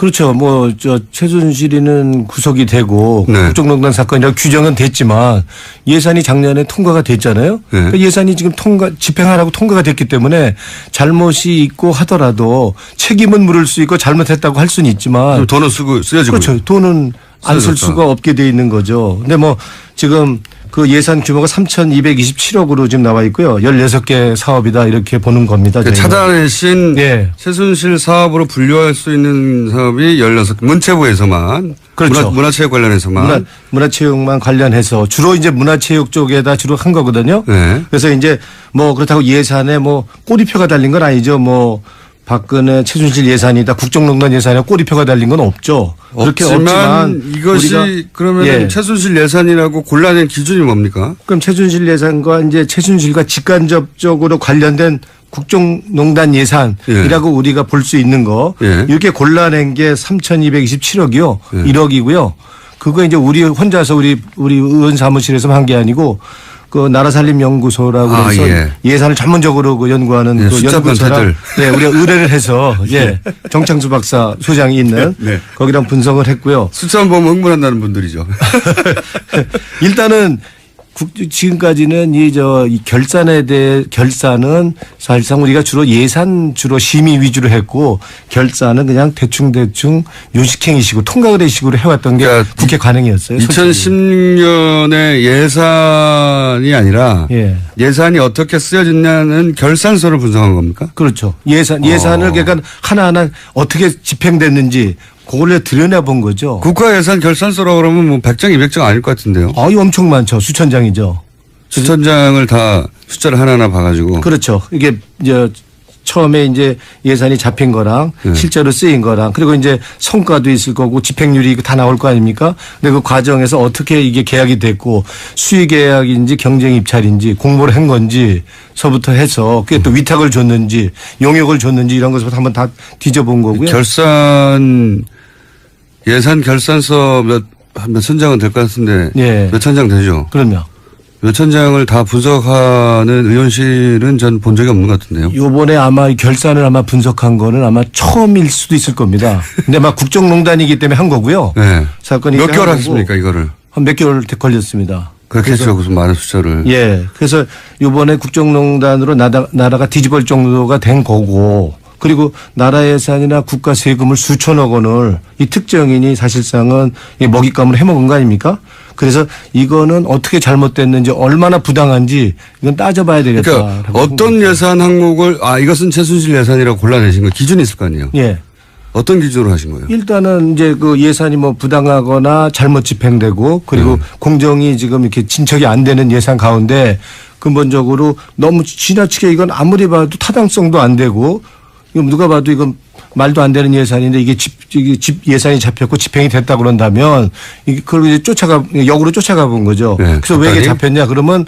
그렇죠. 뭐 최순실이는 구속이 되고 네. 국정농단 사건이라고 규정은 됐지만 예산이 작년에 통과가 됐잖아요. 네. 그러니까 예산이 지금 집행하라고 통과가 됐기 때문에 잘못이 있고 하더라도 책임은 물을 수 있고 잘못했다고 할 수는 있지만 돈은 쓰여지고. 그렇죠. 돈은 안 쓸 수가 없게 돼 있는 거죠. 근데 뭐 지금 그 예산 규모가 3,227억으로 지금 나와 있고요. 16개 사업이다 이렇게 보는 겁니다. 찾아내신 네. 최순실 사업으로 분류할 수 있는 사업이 16개. 문체부에서만. 그렇죠. 문화체육 관련해서만. 문화체육만 관련해서 주로 이제 문화체육 쪽에다 주로 한 거거든요. 네. 그래서 이제 뭐 그렇다고 예산에 뭐 꼬리표가 달린 건 아니죠. 뭐 박근혜 최순실 예산이다 국정농단 예산에 꼬리표가 달린 건 없죠. 그렇게 없지만 이것이 그러면 예. 최순실 예산이라고 골라낸 기준이 뭡니까? 그럼 최순실 예산과 이제 최순실과 직간접적으로 관련된 국정농단 예산이라고 우리가 볼 수 있는 거 이렇게 골라낸 게 3,227억이요. 1억이고요. 그거 이제 우리 혼자서 우리 의원 사무실에서만 한 게 아니고 그 나라살림연구소라고 해서 예산을 전문적으로 그 연구하는 그 연구소랑 우리가 의뢰를 해서 정창수 박사 소장이 있는 거기랑 분석을 했고요. 숫자만 보면 흥분한다는 분들이죠. 일단은 지금까지는 이 결산에 대해 결산은 사실상 우리가 주로 예산 주로 심의 위주로 했고 결산은 그냥 대충 요식행위식으로 통과의례식으로 해왔던 게 그러니까 국회 관행이었어요. 2010년에 예산이 아니라 예산이 어떻게 쓰여졌냐는 결산서를 분석한 겁니까? 그렇죠. 예산을 그러니까 하나하나 어떻게 집행됐는지 그걸 들여다본 거죠. 국가 예산 결산서라고 그러면 뭐 100장, 200장 아닐 것 같은데요. 이거 엄청 많죠. 수천 장이죠. 수천 장을 다 숫자를 하나하나 봐가지고. 그렇죠. 이게 처음에 이제 예산이 잡힌 거랑 실제로 쓰인 거랑 그리고 이제 성과도 있을 거고 집행률이 다 나올 거 아닙니까? 근데 그 과정에서 어떻게 이게 계약이 됐고 수의 계약인지 경쟁 입찰인지 공모를 한 건지서부터 해서 그게 또 위탁을 줬는지 용역을 줬는지 이런 것부터 한번 다 뒤져본 거고요. 예산 결산서 몇 천 장은 될 것 같은데 몇 천 장 되죠? 그럼요. 몇 천 장을 다 분석하는 의원실은 전 본 적이 없는 것 같은데요. 이번에 아마 결산을 아마 분석한 거는 아마 처음일 수도 있을 겁니다. 근데 아마 국정농단이기 때문에 한 거고요. 사건이 몇 개월 하셨습니까 이거를? 한 몇 개월 걸렸습니다. 그렇게 해서 무슨 많은 숫자를. 그래서 이번에 국정농단으로 나라가 뒤집을 정도가 된 거고 그리고 나라 예산이나 국가 세금을 수천억 원을 이 특정인이 사실상은 먹잇감을 해먹은 거 아닙니까? 그래서 이거는 어떻게 잘못됐는지 얼마나 부당한지 이건 따져봐야 되겠다. 그러니까 어떤 예산 항목을 이것은 최순실 예산이라고 골라내신 거 기준이 있을 거 아니에요? 어떤 기준으로 하신 거예요? 일단은 이제 그 예산이 뭐 부당하거나 잘못 집행되고 그리고 공정이 지금 이렇게 진척이 안 되는 예산 가운데 근본적으로 너무 지나치게 이건 아무리 봐도 타당성도 안 되고 이건 누가 봐도 이건 말도 안 되는 예산인데 이게 집 예산이 잡혔고 집행이 됐다 그런다면 그걸 이제 역으로 쫓아가 본 거죠. 그래서 왜 이게 잡혔냐 그러면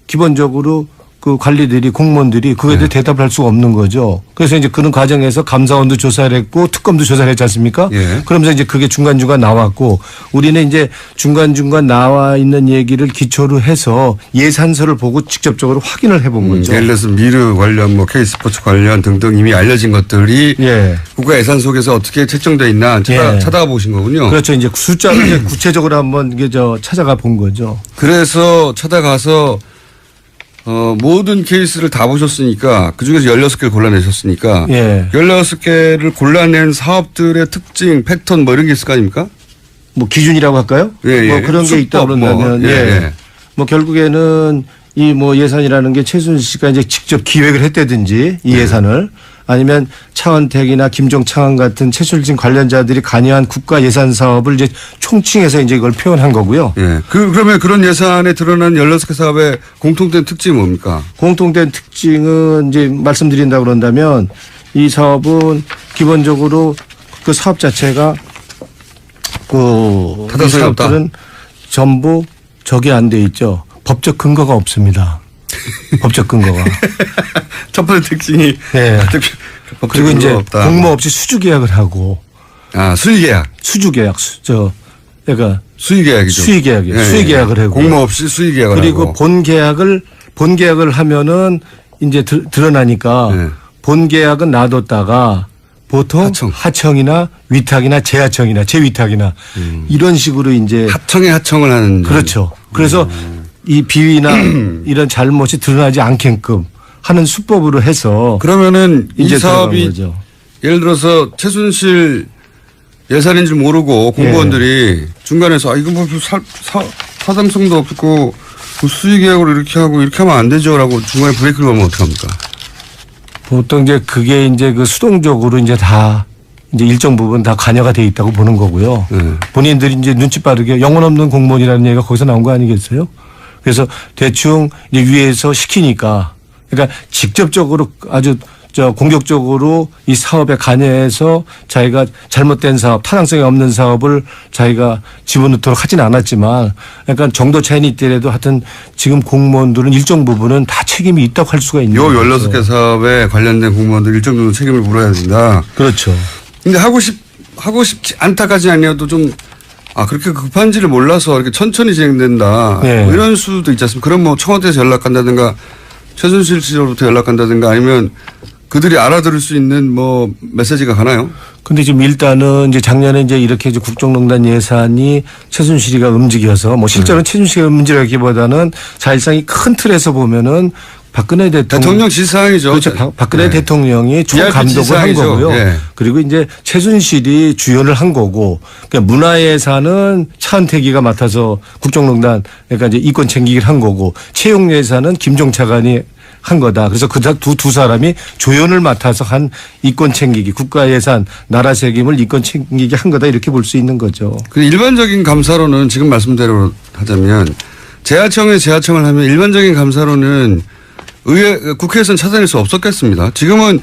기본적으로 그 관리들이 공무원들이 그거에 대해 대답을 할 수가 없는 거죠. 그래서 이제 그런 과정에서 감사원도 조사를 했고 특검도 조사를 했지 않습니까? 그러면서 이제 그게 중간중간 나왔고 우리는 이제 중간중간 나와 있는 얘기를 기초로 해서 예산서를 보고 직접적으로 확인을 해본 거죠. 예를 들어서 미르 관련 뭐 K스포츠 관련 등등 이미 알려진 것들이 국가 예산 속에서 어떻게 책정돼 있나 찾아가 보신 거군요. 그렇죠. 이제 숫자를 구체적으로 한번 찾아가 본 거죠. 그래서 찾아가서 모든 케이스를 다 보셨으니까 그중에서 16개를 골라내셨으니까 16개를 골라낸 사업들의 특징, 패턴 뭐 이런 게 있을 거 아닙니까? 뭐 기준이라고 할까요? 뭐 그런 게 있다 그런다면 뭐 결국에는 이 뭐 예산이라는 게 최순실 씨가 이제 직접 기획을 했다든지 이 예산을 아니면 차은택이나 김종창 같은 최순실 관련자들이 관여한 국가 예산 사업을 이제 총칭해서 이제 이걸 표현한 거고요. 그러면 그런 예산에 드러난 16개 사업의 공통된 특징이 뭡니까? 공통된 특징은 이제 말씀드린다 그런다면 이 사업은 기본적으로 그 사업 자체가 그 타당성이 없다. 전부 저게 안 돼 있죠. 법적 근거가 없습니다. 법적 근거가. 첫 번째 특징이. 그리고 이제 없다. 공모 없이 수주 계약을 하고. 수의 계약. 수주 계약. 그러니까 수의 계약이죠. 수의 계약이에요. 수의 계약을 하고. 공모 없이 수의 계약을 하고. 그리고 본 계약을 하면은 이제 드러나니까 본 계약은 놔뒀다가 보통 하청이나 위탁이나 재하청이나 재위탁이나 이런 식으로 이제 하청에 하청을 하는. 그렇죠. 그래서 이 비위나 이런 잘못이 드러나지 않게끔 하는 수법으로 해서 그러면은 이 이제 사업이 거죠. 예를 들어서 최순실 예산인 줄 모르고 공무원들이 중간에서 이거 뭐 사담성도 없고 수익 계약으로 이렇게 하고 이렇게 하면 안 되죠라고 중간에 브레이크를 걸면 어떡합니까? 보통 이제 그게 이제 그 수동적으로 이제 다 이제 일정 부분 다 관여가 돼 있다고 보는 거고요. 본인들이 이제 눈치 빠르게 영혼 없는 공무원이라는 얘기가 거기서 나온 거 아니겠어요? 그래서 대충 이제 위에서 시키니까 그러니까 직접적으로 아주 공격적으로 이 사업에 관여해서 자기가 잘못된 사업, 타당성이 없는 사업을 자기가 집어넣도록 하진 않았지만 약간 정도 차이는 있더라도 하여튼 지금 공무원들은 일정 부분은 다 책임이 있다고 할 수가 있는 요 거죠. 16개 사업에 관련된 공무원들 일정 정도 책임을 물어야 된다. 그렇죠. 근데 하고 싶지 않다까지 아니어도 좀 그렇게 급한지를 몰라서 이렇게 천천히 진행된다. 네. 뭐 이런 수도 있지 않습니까? 그럼 뭐 청와대에서 연락한다든가 최순실 씨로부터 연락한다든가 아니면 그들이 알아들을 수 있는 뭐 메시지가 가나요? 근데 지금 일단은 이제 작년에 이제 이렇게 이제 국정농단 예산이 최순실이가 움직여서 뭐 실제로는 최순실이가 움직이기보다는 사실상 이 큰 틀에서 보면은 박근혜 대통령 지시사항이죠. 그렇죠. 박근혜 대통령이 총감독을 한 거고요. 그리고 이제 최순실이 주연을 한 거고 그러니까 문화예산은 차은택이가 맡아서 국정농단 그러니까 이제 이권 챙기기를 한 거고 채용예산은 김종 차관이 한 거다. 그래서 그 두 사람이 조연을 맡아서 한 이권 챙기기, 국가예산, 나라 책임을 이권 챙기기 한 거다 이렇게 볼 수 있는 거죠. 그 일반적인 감사로는 지금 말씀대로 하자면 재하청을 하면 일반적인 감사로는 국회에서는 차단할 수 없었겠습니다. 지금은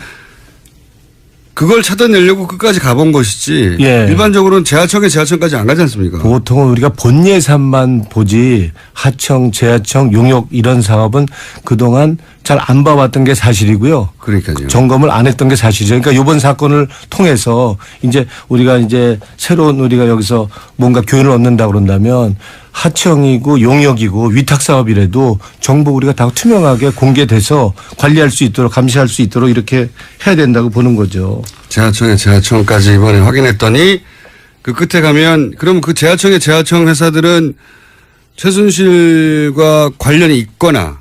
그걸 차단내려고 끝까지 가본 것이지 일반적으로는 재하청까지 안 가지 않습니까? 보통은 우리가 본 예산만 보지 하청, 재하청, 용역 이런 사업은 그동안 잘 안 봐왔던 게 사실이고요. 그러니까요. 점검을 안 했던 게 사실이죠. 그러니까 이번 사건을 통해서 이제 우리가 이제 새로운 우리가 여기서 뭔가 교훈을 얻는다 그런다면 하청이고 용역이고 위탁 사업이라도 정보 우리가 다 투명하게 공개돼서 관리할 수 있도록 감시할 수 있도록 이렇게 해야 된다고 보는 거죠. 재하청까지 이번에 확인했더니 그 끝에 가면 그럼 그 재하청 회사들은 최순실과 관련이 있거나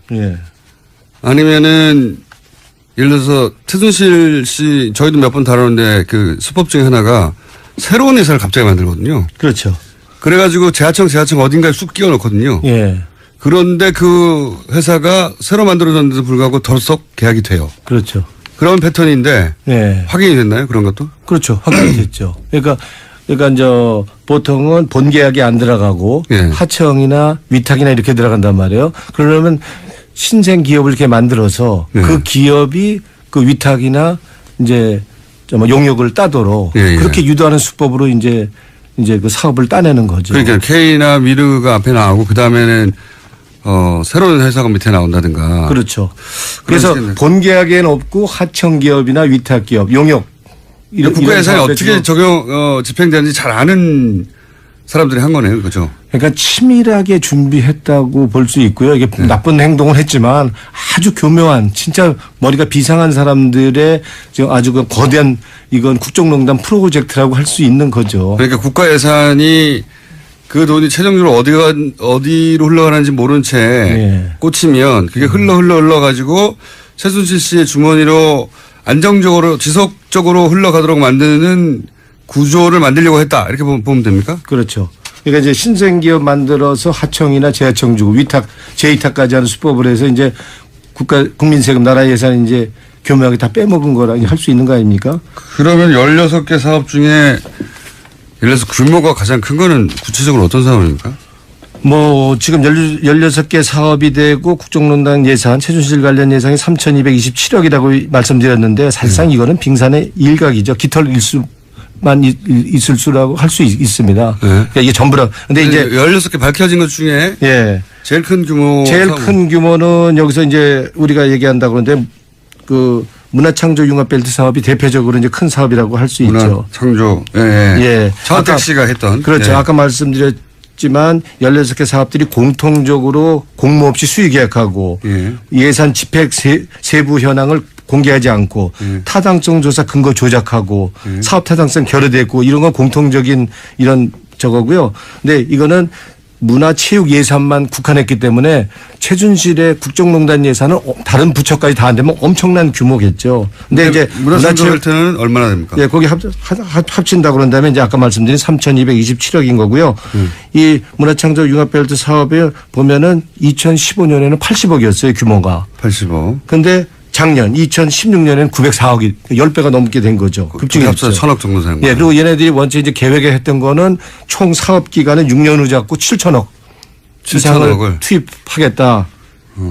아니면은 예를 들어서 최순실 씨 저희도 몇 번 다루는데 그 수법 중에 하나가 새로운 회사를 갑자기 만들거든요. 그렇죠. 그래가지고 재하청 어딘가에 쑥 끼워 넣거든요. 그런데 그 회사가 새로 만들어졌는데도 불구하고 덜썩 계약이 돼요. 그렇죠. 그런 패턴인데 확인이 됐나요? 그런 것도? 그렇죠. 확인이 됐죠. 그러니까 이제 보통은 본 계약이 안 들어가고 하청이나 위탁이나 이렇게 들어간단 말이에요. 그러려면 신생 기업을 이렇게 만들어서 그 기업이 그 위탁이나 이제 용역을 따도록 그렇게 유도하는 수법으로 이제 그 사업을 따내는 거죠. 그러니까 K나 미르가 앞에 나오고 그 다음에는 새로운 회사가 밑에 나온다든가. 그렇죠. 그래서 본 계약에는 없고 하청 기업이나 위탁 기업, 용역 국가 예산이 어떻게 집행되는지 잘 아는 사람들이 한 거네요. 그렇죠. 그러니까 치밀하게 준비했다고 볼 수 있고요. 이게 나쁜 행동을 했지만 아주 교묘한 진짜 머리가 비상한 사람들의 아주 그 거대한 이건 국정농단 프로젝트라고 할 수 있는 거죠. 그러니까 국가 예산이 그 돈이 최종적으로 어디로 흘러가는지 모른 채 꽂히면 그게 흘러가지고 최순실 씨의 주머니로 안정적으로 지속적으로 흘러가도록 만드는 구조를 만들려고 했다. 이렇게 보면 됩니까? 그렇죠. 그러니까 이제 신생기업 만들어서 하청이나 재하청 주고 위탁, 재위탁까지 하는 수법을 해서 이제 국민 세금 나라 예산 이제 교묘하게 다 빼먹은 거라 할 수 있는 거 아닙니까? 그러면 16개 사업 중에 예를 들어서 규모가 가장 큰 거는 구체적으로 어떤 사업입니까? 뭐 지금 16개 사업이 되고 국정농단 예산 최순실 관련 예산이 3,227억이라고 말씀드렸는데 사실상 이거는 빙산의 일각이죠. 깃털 일수만 있을 수라고 할 수 있습니다. 그러니까 이게 전부라. 근데 이제 16개 밝혀진 것 중에 제일 큰 규모. 제일 큰 규모는 여기서 이제 우리가 얘기한다 그러는데 그 문화창조융합벨트 사업이 대표적으로 이제 큰 사업이라고 할 수 있죠. 문화창조. 차은택 씨가 했던. 그렇죠. 아까 말씀드렸지만 16개 사업들이 공통적으로 공모 없이 수의 계약하고 예산 집행 세부 현황을 공개하지 않고 타당성 조사 근거 조작하고 사업 타당성 결여됐고 이런 건 공통적인 이런 저거고요. 근데 이거는 문화체육 예산만 국한했기 때문에 최순실의 국정농단 예산은 다른 부처까지 다 안 되면 엄청난 규모겠죠. 근데 이제 문화체육은 얼마나 됩니까? 예, 거기 합친다 그런다면 이제 아까 말씀드린 3,227억인 거고요. 이 문화창조융합벨트 사업에 보면은 2015년에는 80억이었어요, 규모가. 80억. 근데 작년 2016년에는 904억이 10배가 넘게 된 거죠. 급증이 합쳐서 1,000억 정도 되는 거예요. 예, 그리고 얘네들이 원체 이제 계획에 했던 거는 총 사업 기간은 6년 후 잡고 7천억 이상을 투입하겠다.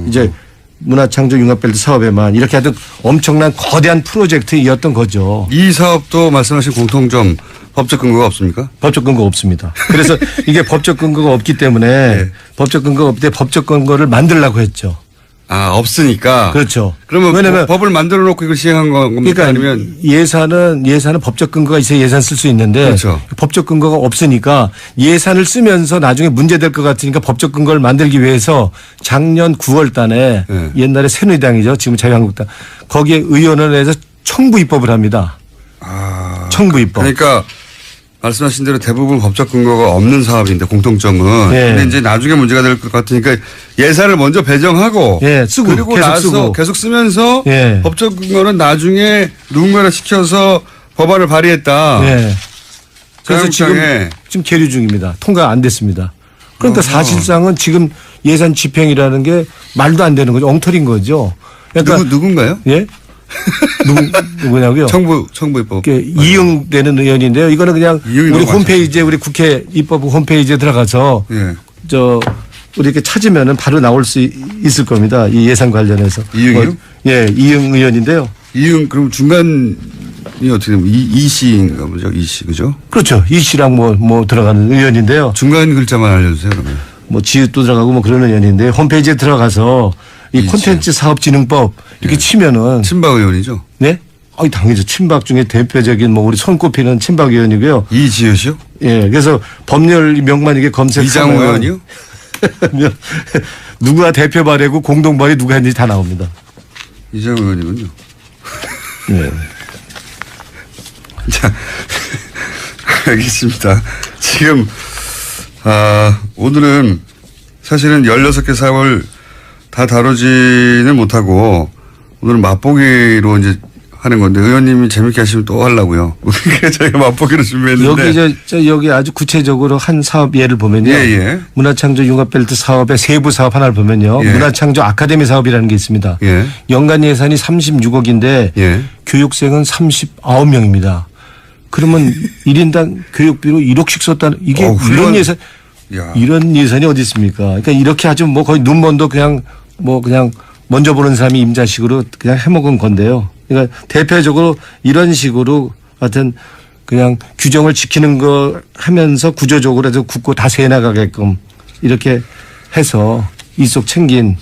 이제 문화창조융합벨트 사업에만 이렇게 하던 엄청난 거대한 프로젝트였던 거죠. 이 사업도 말씀하신 공통점 법적 근거가 없습니까? 법적 근거 없습니다. 그래서 이게 법적 근거가 없기 때문에 네. 법적 근거가 없을 때 법적 근거를 만들려고 했죠. 아, 없으니까. 그렇죠. 그러면 왜냐면 법을 만들어 놓고 이걸 시행한 겁니까? 그러니까 아니면 예산은 법적 근거가 있어야 예산 쓸 수 있는데 그렇죠. 법적 근거가 없으니까 예산을 쓰면서 나중에 문제될 것 같으니까 법적 근거를 만들기 위해서 작년 9월 달에 네. 옛날에 새누리당이죠. 지금 자유한국당. 거기에 의원을 해서 청부 입법을 합니다. 아, 청부 입법. 그러니까 말씀하신 대로 대부분 법적 근거가 없는 사업인데 공통점은. 네. 근데 이제 나중에 문제가 될 것 같으니까 예산을 먼저 배정하고. 예, 쓰고 그리고 계속 나서 쓰고. 계속 쓰면서 예. 법적 근거는 나중에 누군가를 시켜서 법안을 발의했다. 네. 그래서 자유한국당에. 지금 계류 중입니다. 통과 안 됐습니다. 그러니까 사실상은 지금 예산 집행이라는 게 말도 안 되는 거죠. 엉터리인 거죠. 그러니까 누군가요? 예? 누구냐고요? 청부 입법. 이응되는 의원인데요. 이거는 그냥 이응이 우리 너무 홈페이지에 우리 국회 입법부 홈페이지에 들어가서 예. 우리 이렇게 찾으면은 바로 나올 수 있을 겁니다. 이 예산 관련해서. 이응이요? 예, 이응 의원인데요. 이응 그럼 중간이 어떻게 되면 이 씨인가 보죠? 이 씨 그죠? 그렇죠. 이 씨랑 뭐 들어가는 의원인데요. 중간 글자만 알려주세요 그러면. 뭐 지읒도 들어가고 뭐 그런 의원인데 홈페이지에 들어가서 이 콘텐츠 사업진흥법 이렇게 치면은 친박 의원이죠? 네? 당연히죠. 친박 중에 대표적인 뭐 우리 손꼽히는 친박 의원이고요. 이지읒이요? 예. 그래서 법률명만 이게 검색하면 이장호 의원이요? 누가 대표 발의고 공동 발의 누가 했는지 다 나옵니다. 이장호 의원이군요. 네. 자, 알겠습니다. 지금 오늘은 사실은 16개 사업을 다 다루지는 못하고 오늘은 맛보기로 이제 하는 건데 의원님이 재밌게 하시면 또 하려고요. 그러니까 저희가 맛보기로 준비했는데 여기 아주 구체적으로 한 사업 예를 보면요. 예. 문화창조융합벨트 사업의 세부 사업 하나를 보면요. 예. 문화창조 아카데미 사업이라는 게 있습니다. 예. 연간 예산이 36억인데 예. 교육생은 39명입니다. 그러면 1인당 교육비로 1억씩 썼다는 이게 이런 예산 야. 이런 예산이 어디 있습니까? 그러니까 이렇게 아주 뭐 거의 눈먼도 그냥 먼저 보는 사람이 임자식으로 그냥 해먹은 건데요. 그러니까 대표적으로 이런 식으로 하여튼 그냥 규정을 지키는 거 하면서 구조적으로 해서 굳고 다 새나가게끔 이렇게 해서 일속 챙긴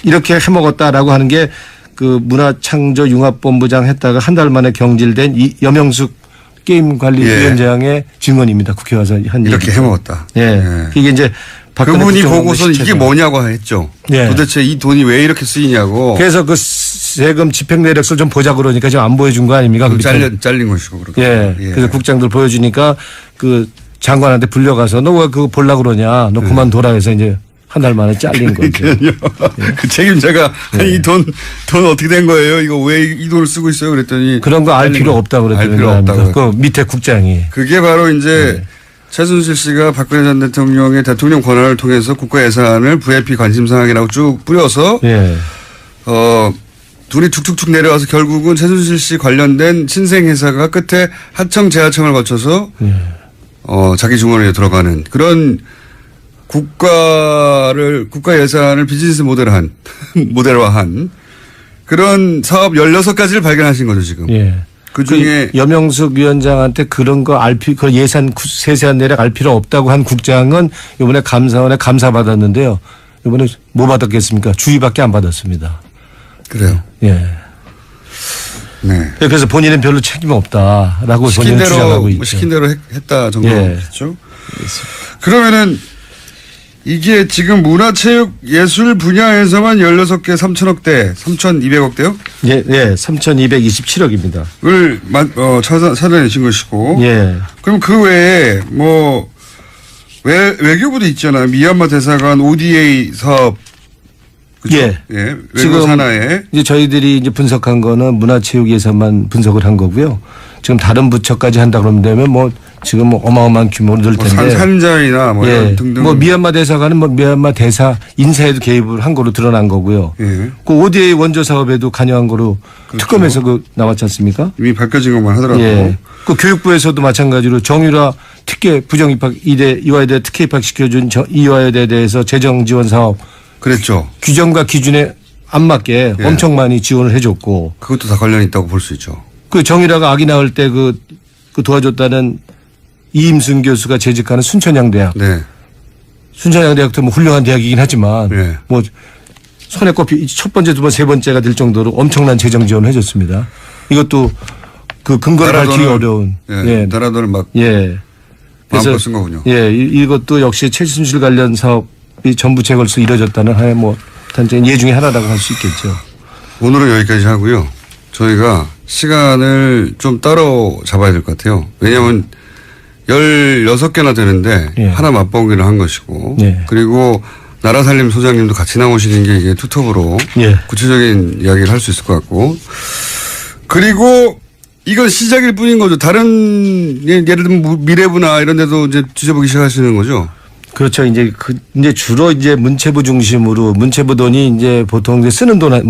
이렇게 해먹었다라고 하는 게 그 문화창조융합본부장 했다가 한 달 만에 경질된 이 염영숙 게임관리위원장의 증언입니다. 국회 와서 한 이렇게 해먹었다. 예. 이게 이제 그분이 보고서 이게 뭐냐고 했죠. 예. 도대체 이 돈이 왜 이렇게 쓰이냐고. 그래서 그 세금 집행 내역서를 좀 보자 그러니까 지금 안 보여준 거 아닙니까? 잘린 것이고 그렇게. 예. 그래서 국장들 보여주니까 그 장관한테 불려가서 너 왜 그거 보려고 그러냐. 너 그만둬라 해서 이제 한 달 만에 잘린 거죠. 예. 그 책임자가 이 돈 어떻게 된 거예요? 이거 왜 이 돈을 쓰고 있어요? 그랬더니 그런 거 알 필요 없다 그랬더니 알 필요 없다고. 그 밑에 국장이. 그게 바로 이제 최순실 씨가 박근혜 전 대통령의 대통령 권한을 통해서 국가 예산을 VIP 관심사항이라고 쭉 뿌려서 돈이 툭툭툭 내려와서 결국은 최순실 씨 관련된 신생회사가 끝에 하청 재하청을 거쳐서 자기 주머니에 들어가는 그런 국가 예산을 비즈니스 모델화한 그런 사업 16가지를 발견하신 거죠, 지금. 예. 그 중에 염영숙 위원장한테 그런 거 그 예산 세세한 내역 알 필요 없다고 한 국장은 이번에 감사원에 감사받았는데요. 이번에 뭐 받았겠습니까? 주의밖에 안 받았습니다. 그래요. 예. 네. 그래서 본인은 별로 책임 없다라고 본인은 주장하고 있죠. 시킨 대로 했다 정도겠죠. 예. 그러면은 이게 지금 문화체육예술 분야에서만 16개 3천억대, 3,200억대요? 예, 예, 3,227억입니다. 을 찾아내신 것이고. 예. 그럼 그 외에 뭐 외교부도 있잖아요. 미얀마 대사관 ODA 사업. 그죠? 예. 예. 지금 외교 산하에 이제 저희들이 이제 분석한 거는 문화체육에서만 분석을 한 거고요. 지금 다른 부처까지 한다 그러면 되면 뭐 지금 뭐 어마어마한 규모로 늘 텐데. 산자이나 뭐 예. 이런 등등. 뭐 미얀마 대사관은 뭐 미얀마 대사 인사에도 개입을 한 거로 드러난 거고요. 예. 그 ODA 원조 사업에도 관여한 거로 그렇죠. 특검에서 그 나왔지 않습니까? 이미 밝혀진 것만 하더라도. 예. 그 교육부에서도 마찬가지로 정유라 특혜 부정 입학 이화여대 특혜 입학 시켜준 이화여대에 대해서 재정 지원 사업 그랬죠. 규정과 기준에 안 맞게 예. 엄청 많이 지원을 해줬고. 그것도 다 관련이 있다고 볼 수 있죠. 그 정유라가 아기 낳을 때 그 도와줬다는 이임순 교수가 재직하는 순천향대학. 네. 순천향대학도 뭐 훌륭한 대학이긴 하지만 예. 뭐 손에 꼽히 첫 번째, 두 번째, 세 번째가 될 정도로 엄청난 재정 지원을 해줬습니다. 이것도 그 근거를 밝히기 어려운. 예. 나라돈을 막 예. 마음껏 쓴 거군요. 예. 이것도 역시 최순실 관련 사업이 전부채 걸쳐 이뤄졌다는 하나의 뭐 단적인 예 중에 하나라고 할 수 있겠죠. 오늘은 여기까지 하고요. 저희가 시간을 좀 따로 잡아야 될 것 같아요. 왜냐하면 16개나 되는데 예. 하나 맛보기를 한 것이고 예. 그리고 나라살림 소장님도 같이 나오시는 게 이게 투톱으로 예. 구체적인 이야기를 할 수 있을 것 같고 그리고 이건 시작일 뿐인 거죠. 다른 예를 들면 미래부나 이런 데도 이제 뒤져보기 시작하시는 거죠. 그렇죠. 이제 이제 주로 이제 문체부 중심으로 문체부 돈이 이제 보통 이제 쓰는 돈,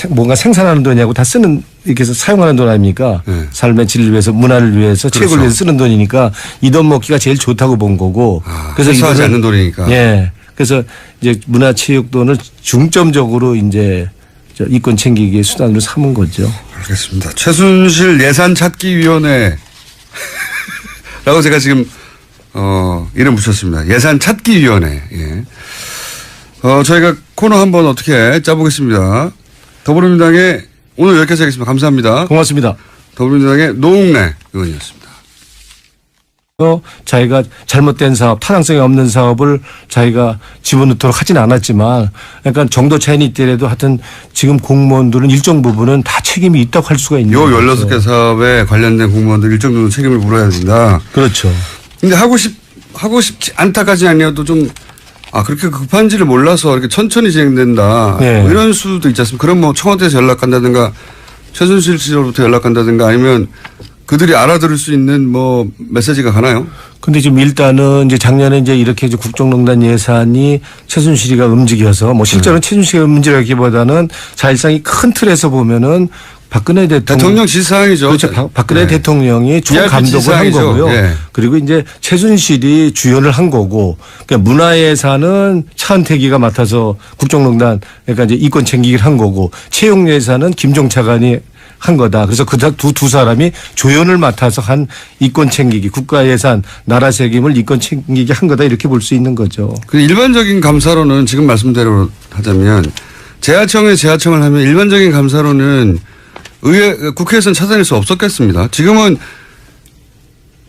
뭔가 생산하는 돈이하고 다 쓰는 이렇게 해서 사용하는 돈 아닙니까? 네. 삶의 질을 위해서, 문화를 위해서, 그렇죠. 체육을 위해서 쓰는 돈이니까 이 돈 먹기가 제일 좋다고 본 거고. 그래서 회수하지 않는 돈이니까. 예. 그래서 이제 문화체육 돈을 중점적으로 이제 이권 챙기기의 수단으로 삼은 거죠. 알겠습니다. 최순실 예산 찾기 위원회 라고 제가 지금 이름 붙였습니다. 예산 찾기 위원회. 예. 저희가 코너 한번 어떻게 짜보겠습니다. 더불어민주당의 오늘 여기까지 하겠습니다. 감사합니다. 고맙습니다. 더불어민주당의 노웅래 의원이었습니다. 자기가 잘못된 사업, 타당성이 없는 사업을 자기가 집어넣도록 하지는 않았지만 약간 정도 차이는 있더라도 하여튼 지금 공무원들은 일정 부분은 다 책임이 있다고 할 수가 있는 요 거죠. 16개 사업에 관련된 공무원들 일정 정도 책임을 물어야 된다. 그렇죠. 근데 하고 싶지 않다까지는 아니어도 좀 그렇게 급한지를 몰라서 이렇게 천천히 진행된다. 네. 뭐 이런 수도 있지 않습니까? 그럼 뭐 청와대에서 연락간다든가 최순실 씨로부터 연락간다든가 아니면 그들이 알아들을 수 있는 뭐 메시지가 가나요? 근데 지금 일단은 이제 작년에 이제 이렇게 이제 국정농단 예산이 최순실이가 움직여서 뭐 실제로는 최순실이가 움직이기보다는 사실상 큰 틀에서 보면은 박근혜 대통령 지시사항이죠. 그렇죠. 박근혜 대통령이 총감독을 한 거고요. 네. 그리고 이제 최순실이 주연을 한 거고 그러니까 문화예산은 차은택이가 맡아서 국정농단 그러니까 이제 이권 챙기기를 한 거고 채용예산은 김종차관이 한 거다. 그래서 그 두 사람이 조연을 맡아서 한 이권 챙기기, 국가예산, 나라 책임을 이권 챙기기 한 거다 이렇게 볼 수 있는 거죠. 그 일반적인 감사로는 지금 말씀대로 하자면 재하청을 하면 일반적인 감사로는 국회에서는 찾아낼 수 없었겠습니다. 지금은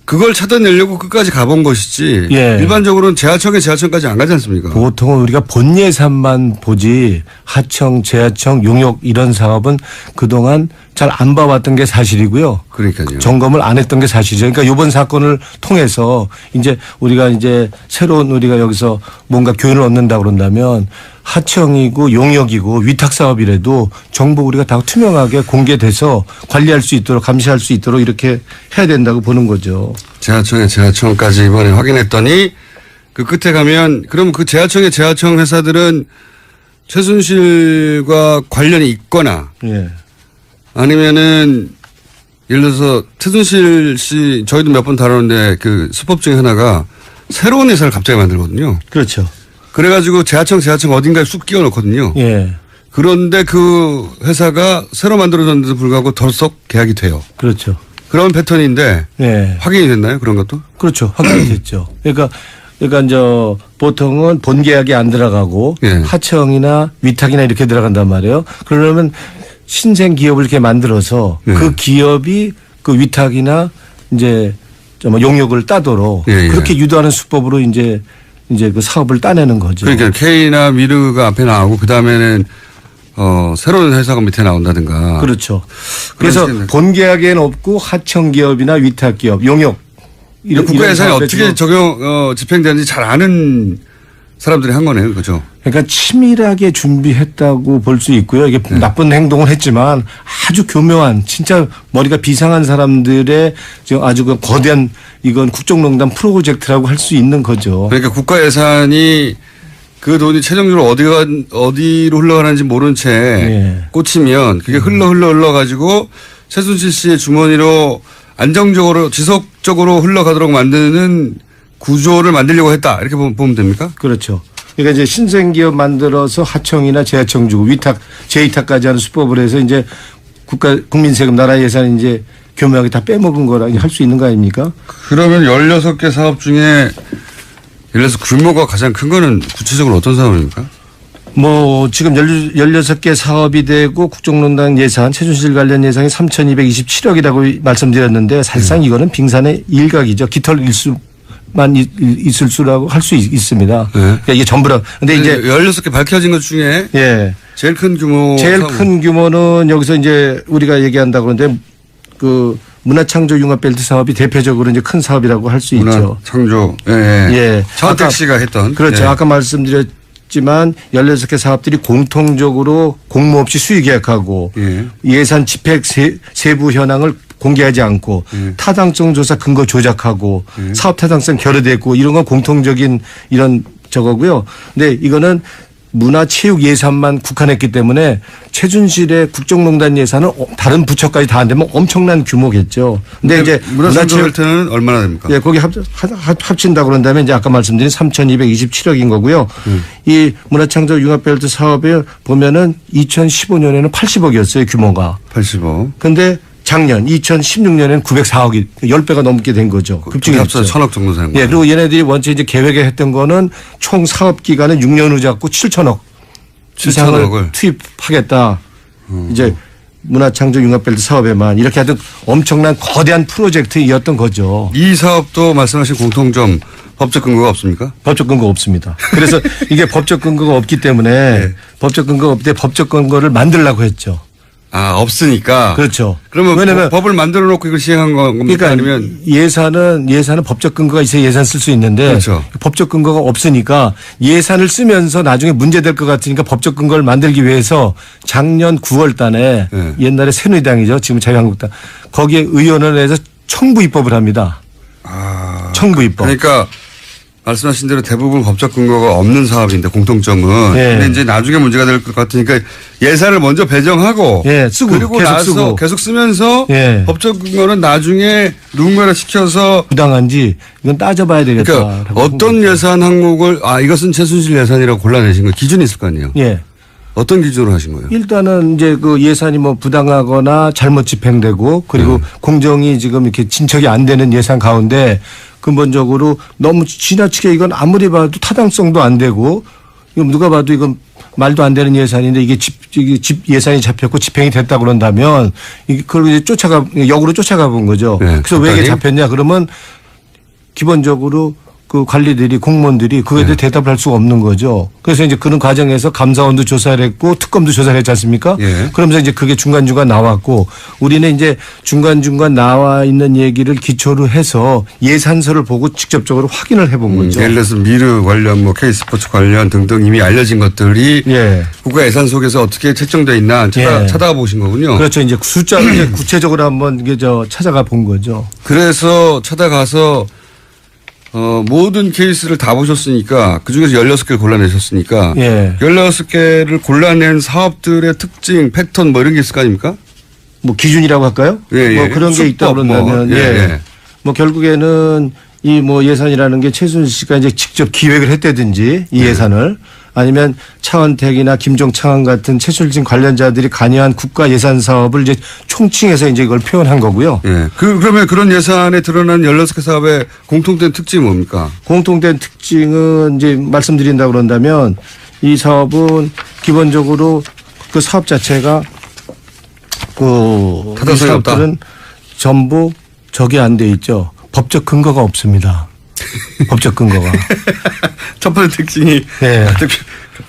그걸 찾아내려고 끝까지 가본 것이지 예. 일반적으로는 재하청까지 안 가지 않습니까? 보통은 우리가 본 예산만 보지 하청, 재하청, 용역 이런 사업은 그동안 잘 안 봐왔던 게 사실이고요. 그러니까요. 점검을 안 했던 게 사실이죠. 그러니까 이번 사건을 통해서 이제 우리가 이제 새로운 우리가 여기서 뭔가 교훈을 얻는다 그런다면 하청이고 용역이고 위탁 사업이라도 정보 우리가 다 투명하게 공개돼서 관리할 수 있도록 감시할 수 있도록 이렇게 해야 된다고 보는 거죠. 재하청까지 이번에 확인했더니 그 끝에 가면 그럼 그 재하청 회사들은 최순실과 관련이 있거나 예. 아니면은 예를 들어서 최순실 씨 저희도 몇 번 다루는데 그 수법 중에 하나가 새로운 회사를 갑자기 만들거든요. 그렇죠. 그래가지고 재하청 어딘가에 쑥 끼워 넣거든요. 예. 그런데 그 회사가 새로 만들어졌는데도 불구하고 덜썩 계약이 돼요. 그렇죠. 그런 패턴인데 예. 확인이 됐나요? 그런 것도? 그렇죠. 확인이 됐죠. 그러니까 이제 보통은 본 계약이 안 들어가고 예. 하청이나 위탁이나 이렇게 들어간단 말이에요. 그러려면 신생 기업을 이렇게 만들어서 예. 그 기업이 그 위탁이나 이제 용역을 따도록 예. 그렇게 유도하는 수법으로 이제 이제 그 사업을 따내는 거죠. 그러니까 K나 미르가 앞에 나오고 그 다음에는 새로운 회사가 밑에 나온다든가. 그렇죠. 그래서 본 계약에는 없고 하청 기업이나 위탁 기업, 용역 국가 예산이 어떻게 집행되는지 잘 아는 사람들이 한 거네요, 그죠? 그러니까 치밀하게 준비했다고 볼 수 있고요. 이게 나쁜 행동을 했지만 아주 교묘한 진짜 머리가 비상한 사람들의 아주 그 거대한 이건 국정농단 프로젝트라고 할 수 있는 거죠. 그러니까 국가 예산이 그 돈이 최종적으로 어디로 흘러가는지 모른 채 꽂히면 그게 흘러가지고 최순실 씨의 주머니로 안정적으로 지속적으로 흘러가도록 만드는 구조를 만들려고 했다. 이렇게 보면 됩니까? 그렇죠. 그러니까 이제 신생기업 만들어서 하청이나 재하청 주고 위탁, 재위탁까지 하는 수법을 해서 이제 국민 세금 나라 예산 이제 교묘하게 다 빼먹은 거라 할 수 있는 거 아닙니까? 그러면 16개 사업 중에 예를 들어서 규모가 가장 큰 거는 구체적으로 어떤 사업입니까? 뭐 지금 16개 사업이 되고 국정농단 예산, 최순실 관련 예산이 3,227억이라고 말씀드렸는데 사실상 이거는 빙산의 일각이죠. 깃털 일수만 있을 수라고 할 수 있습니다. 그러니까 이게 전부라. 근데 이제 16개 밝혀진 것 중에 제일 큰 규모. 제일 큰 규모는 여기서 이제 우리가 얘기한다고 그러는데 그 문화창조 융합벨트 사업이 대표적으로 이제 큰 사업이라고 할 수 있죠. 문화창조. 차은택 씨가 했던. 그렇죠. 아까 말씀드렸지만 16개 사업들이 공통적으로 공모 없이 수의 계약하고 예산 집행 세부 현황을 공개하지 않고 타당성 조사 근거 조작하고 사업 타당성 결여됐고 이런 건 공통적인 이런 저거고요. 근데 이거는 문화체육 예산만 국한했기 때문에 최순실의 국정농단 예산은 다른 부처까지 다 안 되면 엄청난 규모겠죠. 근데 이제 문화체육벨트는 얼마나 됩니까? 예, 거기 합친다고 그런다면 이제 아까 말씀드린 3,227억인 거고요. 이 문화창조 융합벨트 사업에 보면은 2015년에는 80억이었어요, 규모가. 80억. 근데 작년 2016년에는 904억이 10배가 넘게 된 거죠. 급증이 합쳐 1,000억 정도 되는 거예요. 예, 그리고 얘네들이 원체 이제 계획에 했던 거는 총 사업 기간은 6년 후 잡고 7천억 이상을 투입하겠다. 이제 문화창조 융합벨트 사업에만 이렇게 하여튼 엄청난 거대한 프로젝트였던 거죠. 이 사업도 말씀하신 공통점 법적 근거가 없습니까? 법적 근거 없습니다. 그래서 이게 법적 근거가 없기 때문에 법적 근거가 없대 법적 근거를 만들려고 했죠. 아, 없으니까. 그렇죠. 그러면 왜냐면 법을 만들어 놓고 이걸 시행한 겁니까? 그러니까 아니면 예산은 법적 근거가 있어야 예산 쓸 수 있는데 그렇죠. 법적 근거가 없으니까 예산을 쓰면서 나중에 문제될 것 같으니까 법적 근거를 만들기 위해서 작년 9월 달에 옛날에 새누리당이죠. 지금 자유한국당. 거기에 의원을 해서 청부 입법을 합니다. 청부 입법. 그러니까 말씀하신 대로 대부분 법적 근거가 없는 사업인데 공통점은. 근데 이제 나중에 문제가 될 것 같으니까 예산을 먼저 배정하고. 쓰고 그리고 계속 나서 쓰고. 계속 쓰면서. 법적 근거는 나중에 누군가를 시켜서. 부당한지 이건 따져봐야 되겠다. 그러니까 어떤 예산 항목을 이것은 최순실 예산이라고 골라내신 거 기준이 있을 거 아니에요. 어떤 기준으로 하신 거예요? 일단은 이제 그 예산이 뭐 부당하거나 잘못 집행되고 그리고 공정이 지금 이렇게 진척이 안 되는 예산 가운데 근본적으로 너무 지나치게 이건 아무리 봐도 타당성도 안 되고 이건 누가 봐도 이건 말도 안 되는 예산인데 이게 집 예산이 잡혔고 집행이 됐다 그런다면 그걸 이제 역으로 쫓아가 본 거죠. 그래서 왜 이게 잡혔냐 그러면 기본적으로 그 관리들이 공무원들이 그거에 대해 대답을 할 수가 없는 거죠. 그래서 이제 그런 과정에서 감사원도 조사를 했고 특검도 조사를 했지 않습니까? 그러면서 이제 그게 중간중간 나왔고 우리는 이제 중간중간 나와 있는 얘기를 기초로 해서 예산서를 보고 직접적으로 확인을 해본 거죠. 예를 들어서 미르 관련 뭐 K스포츠 관련 등등 이미 알려진 것들이 국가 예산 속에서 어떻게 책정되어 있나 찾아가 보신 거군요. 그렇죠. 이제 숫자를 이제 구체적으로 한번 이게 찾아가 본 거죠. 그래서 찾아가서 모든 케이스를 다 보셨으니까 그중에서 16개를 골라내셨으니까 16개를 골라낸 사업들의 특징, 패턴 뭐 이런 게 있을 거 아닙니까? 뭐 기준이라고 할까요? 뭐 그런 게 있다 그런다면 뭐 결국에는 이 뭐 예산이라는 게 최순실 씨가 이제 직접 기획을 했다든지 이 예산을 아니면 차은택이나 김종창 같은 최순실 관련자들이 관여한 국가 예산 사업을 이제 총칭해서 이제 이걸 표현한 거고요. 그러면 그런 예산에 드러난 16개 사업의 공통된 특징이 뭡니까? 공통된 특징은 이제 말씀드린다 그런다면 이 사업은 기본적으로 그 사업 자체가 이 사업들은 전부 적이 안 돼 있죠. 법적 근거가 없습니다. 법적 근거가. 첫 번째 특징이. 네.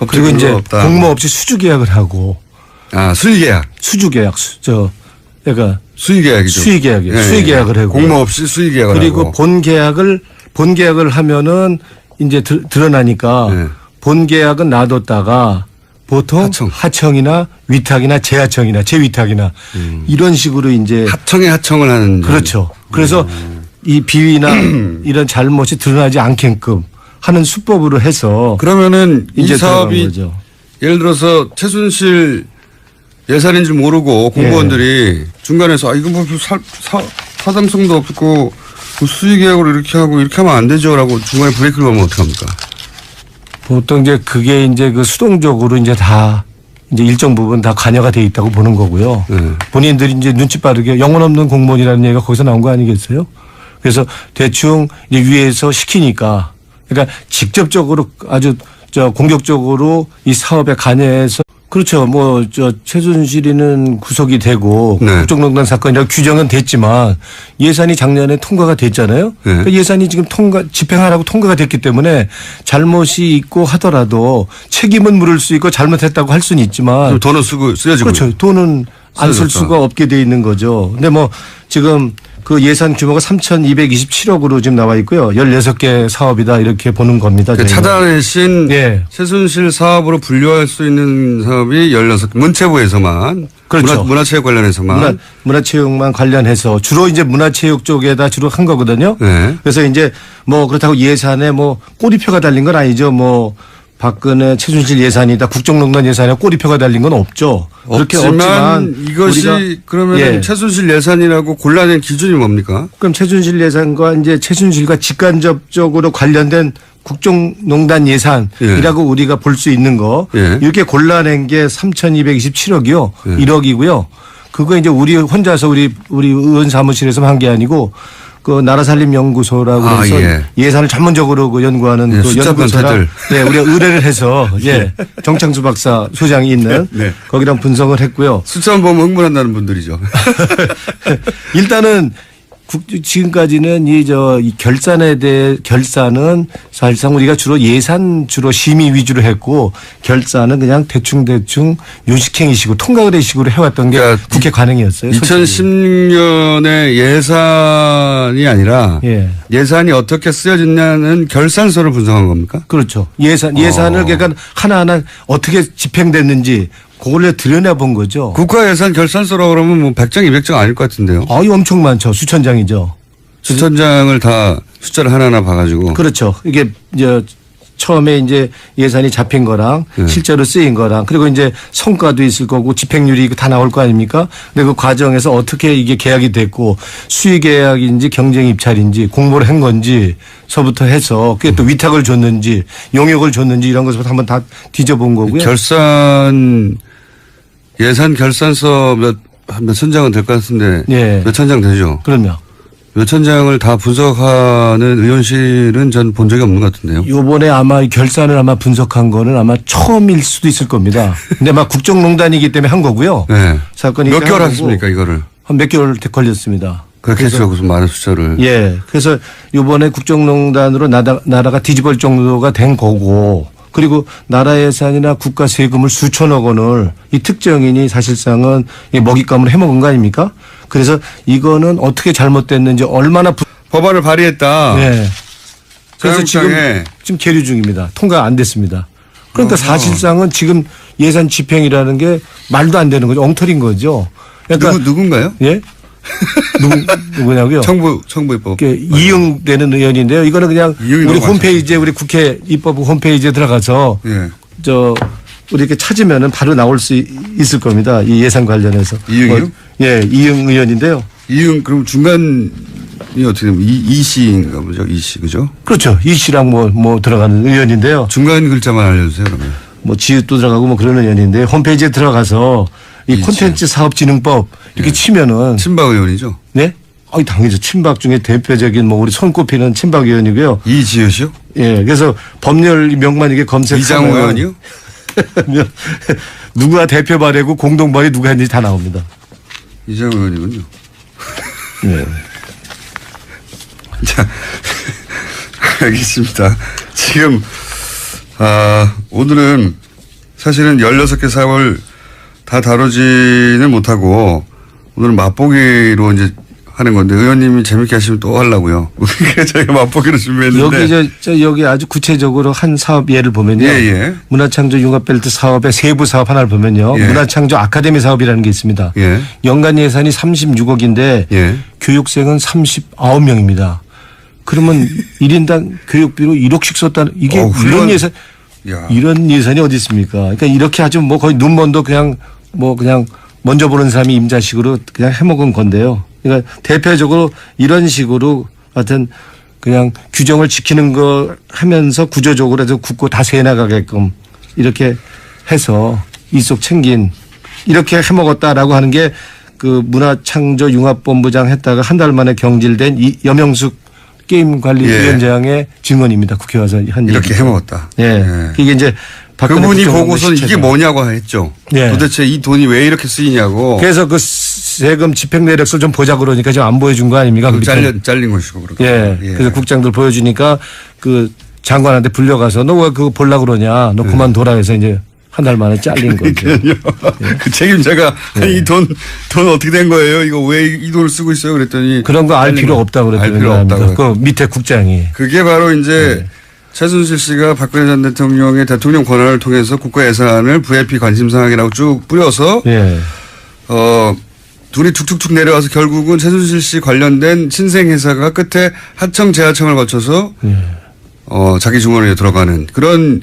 그리고 이제 없다. 공모 없이 수주 계약을 하고. 수의 계약. 수주 계약. 그러니까 수의 계약이죠. 수의 계약이에요. 수의 계약을 하고. 공모 없이 수의 계약을 그리고 하고. 본 계약을 하면은 이제 드러나니까 본 계약은 놔뒀다가 보통 하청이나 위탁이나 재하청이나 재위탁이나 이런 식으로 이제 하청에 하청을 하는. 그렇죠. 그래서 이 비위나 이런 잘못이 드러나지 않게끔 하는 수법으로 해서 그러면은 이제 이 사업이 거죠. 예를 들어서 최순실 예산인 줄 모르고 공무원들이 중간에서 이거 뭐 타당성도 없고 수의 계약으로 이렇게 하고 이렇게 하면 안 되죠라고 중간에 브레이크를 걸면 어떡합니까? 보통 이제 그게 이제 그 수동적으로 이제 다 이제 일정 부분 다 관여가 돼 있다고 보는 거고요. 본인들이 이제 눈치 빠르게 영혼 없는 공무원이라는 얘기가 거기서 나온 거 아니겠어요? 그래서 대충 이제 위에서 시키니까 그러니까 직접적으로 아주 공격적으로 이 사업에 관여해서 그렇죠. 최순실이는 구속이 되고 국정농단 사건이라고 규정은 됐지만 예산이 작년에 통과가 됐잖아요. 그러니까 예산이 지금 집행하라고 통과가 됐기 때문에 잘못이 있고 하더라도 책임은 물을 수 있고 잘못했다고 할 수는 있지만 돈은 쓰여지고 그렇죠. 돈은 안 쓸 수가 없게 돼 있는 거죠. 근데 지금 그 예산 규모가 3,227억으로 지금 나와 있고요. 16개 사업이다 이렇게 보는 겁니다. 찾아내신 최순실 사업으로 분류할 수 있는 사업이 16개. 문체부에서만. 그렇죠. 문화체육 관련해서만. 문화체육만 관련해서 주로 이제 문화체육 쪽에다 주로 한 거거든요. 그래서 이제 그렇다고 예산에 꼬리표가 달린 건 아니죠. 박근혜 최순실 예산이다 국정농단 예산에 꼬리표가 달린 건 없죠. 그렇게 없지만 이것이 그러면 최순실 예산이라고 골라낸 기준이 뭡니까? 그럼 최순실 예산과 이제 최순실과 직간접적으로 관련된 국정농단 예산이라고 우리가 볼 수 있는 거 이렇게 골라낸 게 3,227억이요. 1억이고요. 그거 이제 우리 혼자서 우리 의원 사무실에서 한 게 아니고 그 나라살림연구소라고 해서 예산을 전문적으로 연구하는 그 연구소랑 우리가 의뢰를 해서 정창수 박사 소장이 있는 거기랑 분석을 했고요. 숫자만 보면 흥분한다는 분들이죠. 일단은 지금까지는 이 결산은 사실상 우리가 주로 심의 위주로 했고 결산은 그냥 대충 요식행위식으로 통과의례식으로 해왔던 게 국회 관행이었어요. 2016년에 예산이 아니라 예산이 어떻게 쓰여졌냐는 결산서를 분석한 겁니까? 그렇죠. 예산을 그러니까 하나하나 어떻게 집행됐는지 그걸 들여다본 거죠. 국가 예산 결산서라고 그러면 100장, 200장 아닐 것 같은데요. 엄청 많죠. 수천 장이죠. 수천 장을 다 숫자를 하나하나 봐가지고. 그렇죠. 이게 처음에 이제 예산이 잡힌 거랑 실제로 쓰인 거랑 그리고 이제 성과도 있을 거고 집행률이 다 나올 거 아닙니까? 근데 그 과정에서 어떻게 이게 계약이 됐고 수의 계약인지 경쟁 입찰인지 공모를 한 건지서부터 해서 그게 또 위탁을 줬는지 용역을 줬는지 이런 것부터 한번 다 뒤져본 거고요. 예산 결산서 몇천 장은 될 것 같은데 몇천 장 되죠? 그럼요. 몇천 장을 다 분석하는 의원실은 전 본 적이 없는 것 같은데요. 이번에 아마 결산을 분석한 거는 아마 처음일 수도 있을 겁니다. 근데 국정농단이기 때문에 한 거고요. 사건이 몇 개월 하셨습니까 이거를? 한 몇 개월 걸렸습니다. 그렇게 해서 무슨 많은 숫자를. 그래서 이번에 국정농단으로 나라가 뒤집을 정도가 된 거고 그리고 나라 예산이나 국가 세금을 수천억 원을 이 특정인이 사실상은 먹잇감을 해먹은 거 아닙니까? 그래서 이거는 어떻게 잘못됐는지 얼마나 법안을 발의했다. 그래서 지금 계류 중입니다. 통과 안 됐습니다. 그러니까 사실상은 지금 예산 집행이라는 게 말도 안 되는 거죠. 엉터리인 거죠. 그러니까 누군가요? 누구냐고요? 청부입법. 이응되는 의원인데요. 이거는 그냥 우리 홈페이지에 우리 국회 입법부 홈페이지에 들어가서 우리 이렇게 찾으면은 바로 나올 수 있을 겁니다. 이 예산 관련해서. 이응이요? 이응 의원인데요. 이응 그럼 중간이 어떻게 되면 이 씨인가 보죠? 이 씨 그죠? 그렇죠. 이 씨랑 들어가는 의원인데요. 중간 글자만 알려주세요 그러면. 지읒도 들어가고 그런 의원인데 홈페이지에 들어가서 이 콘텐츠 사업진흥법 이렇게 치면은 친박 의원이죠? 네? 당연히죠. 친박 중에 대표적인 우리 손꼽히는 친박 의원이고요. 이지읒이요? 그래서 법률 명만 이게 검색하면 이장우 의원이요? 누가 대표 발의고 공동 발의 누가 했는지 다 나옵니다. 이장우 의원이군요. 자, 알겠습니다. 지금 오늘은 사실은 16개 사업을 다 다루지는 못하고 오늘은 맛보기로 이제 하는 건데 의원님이 재밌게 하시면 또 하려고요. 그러니까 저희가 맛보기로 준비했는데 여기 아주 구체적으로 한 사업 예를 보면요. 예. 문화창조 융합벨트 사업의 세부 사업 하나를 보면요. 예. 문화창조 아카데미 사업이라는 게 있습니다. 예. 연간 예산이 36억인데 예. 교육생은 39명입니다. 그러면 1인당 교육비로 1억씩 썼다는 이게 이런 예산 야. 이런 예산이 어디 있습니까? 그러니까 이렇게 아주 뭐 거의 눈먼도 그냥 먼저 보는 사람이 임자식으로 그냥 해먹은 건데요. 그러니까 대표적으로 이런 식으로 하여튼 그냥 규정을 지키는 거 하면서 구조적으로 해서 굳고 다 새나가게끔 이렇게 해서 일속 챙긴 이렇게 해먹었다라고 하는 게 그 문화창조융합본부장 했다가 한 달 만에 경질된 이 여명숙 게임관리위원장의 증언입니다. 국회 와서 한 이렇게 얘기. 해먹었다. 예. 이게 이제 그분이 보고서는 이게 뭐냐고 했죠. 예. 도대체 이 돈이 왜 이렇게 쓰이냐고. 그래서 그 세금 집행 내역서 좀 보자 그러니까 지금 안 보여준 거 아닙니까? 잘린 것이고 그렇게. 예. 그래서 국장들 보여주니까 그 장관한테 불려가서 너 왜 그거 보려고 그러냐. 너 그만둬라 해서 이제 한 달 만에 잘린 거죠. 그 책임자가 이 돈 어떻게 된 거예요? 이거 왜 이 돈을 쓰고 있어요? 그랬더니 그런 거 알 필요 없다고 그랬더니 알 필요 없다고. 그 밑에 국장이. 그게 바로 이제 최순실 씨가 박근혜 전 대통령의 대통령 권한을 통해서 국가 예산을 VIP 관심 사항이라고 쭉 뿌려서 둘이 툭툭툭 내려와서 결국은 최순실 씨 관련된 신생회사가 끝에 하청 재하청을 거쳐서 자기 주머니에 들어가는 그런